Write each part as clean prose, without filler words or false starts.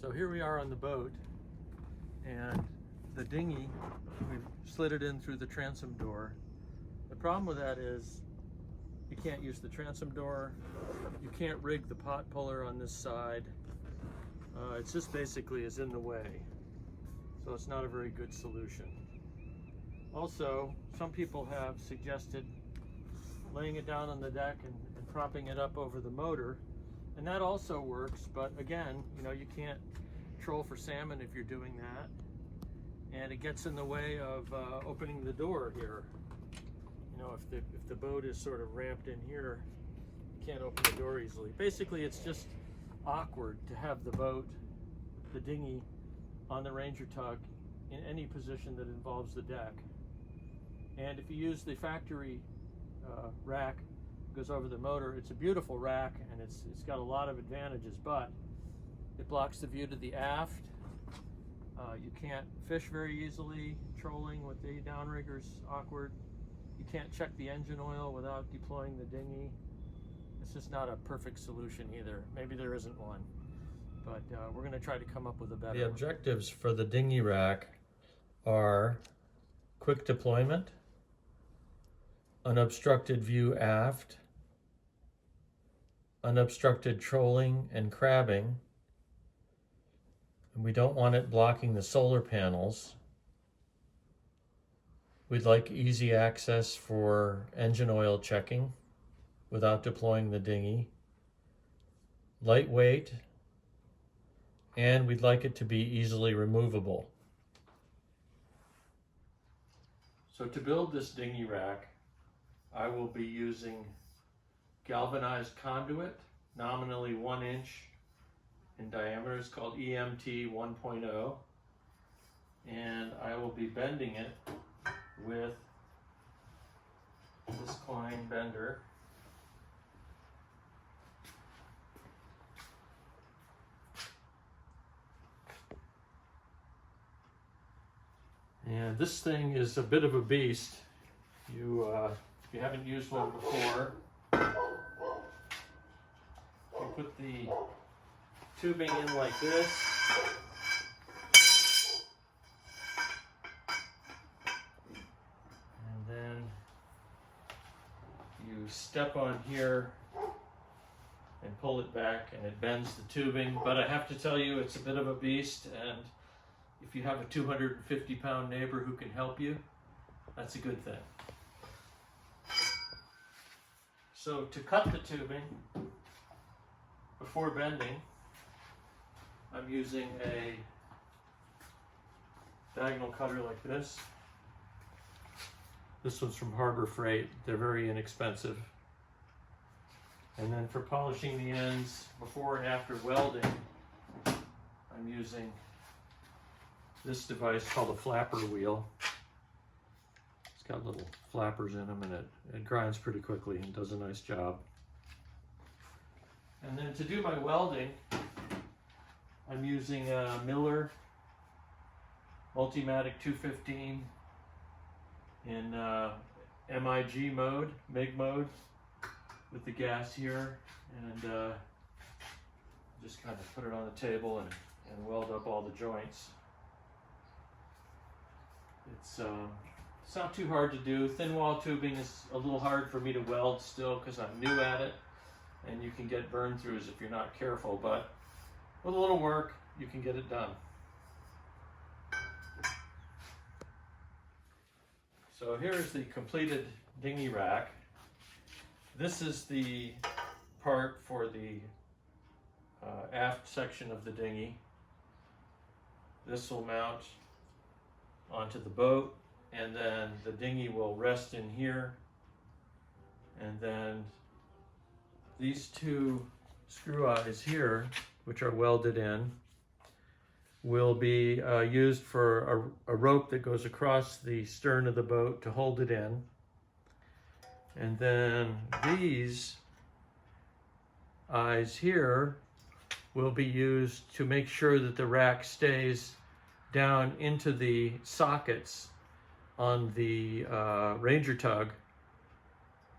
So here we are on the boat, and the dinghy, we've slid it in through the transom door. The problem with that is you can't use the transom door, you can't rig the pot puller on this side. It's just basically is in the way, so it's not a very good solution. Also, some people have suggested laying it down on the deck and propping it up over the motor, and that also works, but again, you know, you can't troll for salmon if you're doing that, and it gets in the way of opening the door here. You know, if the boat is sort of ramped in here, you can't open the door easily. Basically, it's just awkward to have the boat, the dinghy, on the Ranger Tug in any position that involves the deck. And if you use the factory rack, goes over the motor, it's a beautiful rack, and it's got a lot of advantages, but it blocks the view to the aft. You can't fish very easily. Trolling with the downrigger's awkward. You can't check the engine oil without deploying the dinghy. It's just not a perfect solution either. Maybe there isn't one, but we're going to try to come up with a better. The objectives for the dinghy rack are quick deployment, unobstructed view aft, unobstructed trolling and crabbing, and we don't want it blocking the solar panels. We'd like easy access for engine oil checking without deploying the dinghy, lightweight, and we'd like it to be easily removable. So to build this dinghy rack, I will be using galvanized conduit, nominally 1 inch in diameter. It's called EMT 1.0, and I will be bending it with this Klein bender. And this thing is a bit of a beast. If you haven't used one before, you put the tubing in like this, and then you step on here and pull it back, and it bends the tubing. But I have to tell you, it's a bit of a beast, and if you have a 250-pound neighbor who can help you, that's a good thing. So to cut the tubing before bending, I'm using a diagonal cutter like this. This one's from Harbor Freight. They're very inexpensive. And then for polishing the ends before and after welding, I'm using this device called a flapper wheel. It's got little flappers in them, and it grinds pretty quickly and does a nice job. And then to do my welding, I'm using a Miller Multimatic 215 in MIG mode, MIG mode, with the gas here, and just kind of put it on the table and weld up all the joints. It's not too hard to do. Thin wall tubing is a little hard for me to weld still because I'm new at it, and you can get burn throughs if you're not careful, but with a little work you can get it done. So here's the completed dinghy rack. This is the part for the aft section of the dinghy. This will mount onto the boat, and then the dinghy will rest in here, and then these two screw eyes here, which are welded in, will be used for a rope that goes across the stern of the boat to hold it in. And then these eyes here will be used to make sure that the rack stays down into the sockets on the Ranger Tug,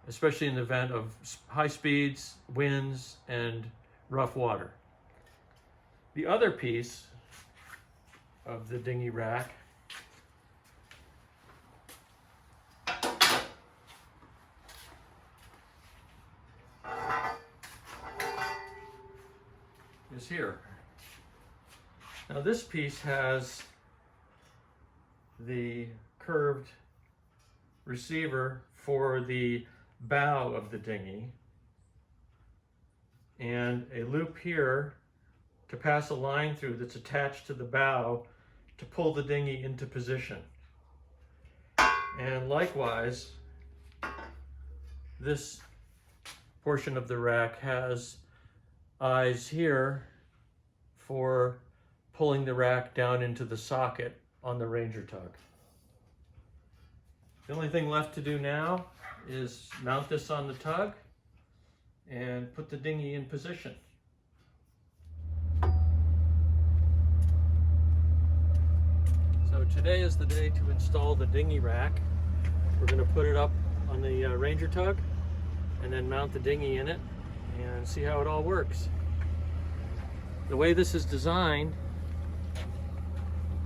especially in the event of high speeds, winds, and rough water. The other piece of the dinghy rack is here. Now this piece has the curved receiver for the bow of the dinghy and a loop here to pass a line through that's attached to the bow to pull the dinghy into position. And likewise, this portion of the rack has eyes here for pulling the rack down into the socket on the Ranger Tug. The only thing left to do now is mount this on the tug and put the dinghy in position. So today is the day to install the dinghy rack. We're going to put it up on the Ranger Tug and then mount the dinghy in it and see how it all works. The way this is designed,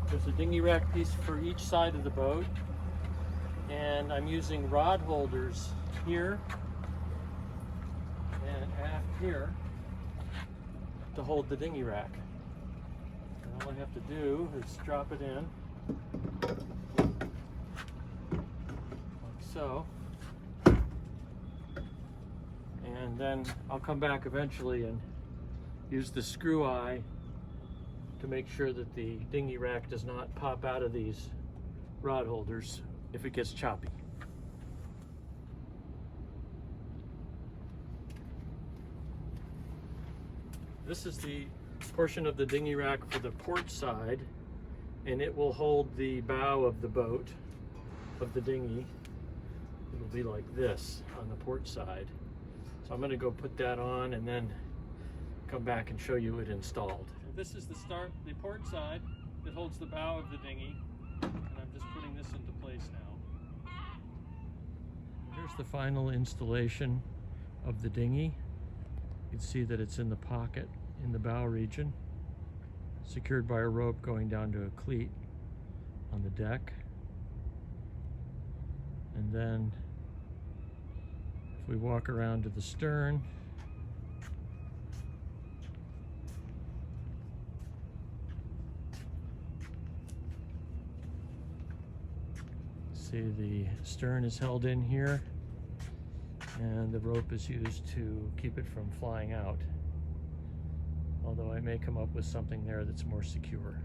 there's a dinghy rack piece for each side of the boat, and I'm using rod holders here and aft here to hold the dinghy rack. And all I have to do is drop it in like so, and then I'll come back eventually and use the screw eye to make sure that the dinghy rack does not pop out of these rod holders if it gets choppy. This is the portion of the dinghy rack for the port side, and it will hold the bow of the boat, of the dinghy. It will be like this on the port side. So I'm going to go put that on and then come back and show you it installed. This is the port side that holds the bow of the dinghy, and I'm just putting this into place now. Here's the final installation of the dinghy. You can see that it's in the pocket in the bow region, secured by a rope going down to a cleat on the deck. And then if we walk around to the stern, see the stern is held in here and the rope is used to keep it from flying out. Although I may come up with something there that's more secure.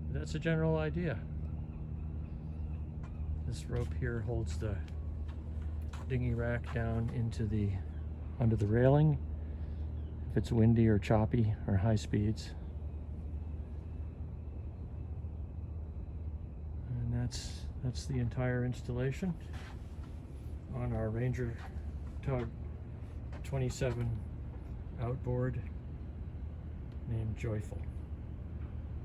But that's a general idea. This rope here holds the dinghy rack down under the railing if it's windy or choppy or high speeds. And that's the entire installation on our Ranger Tug 27 outboard named Joyful.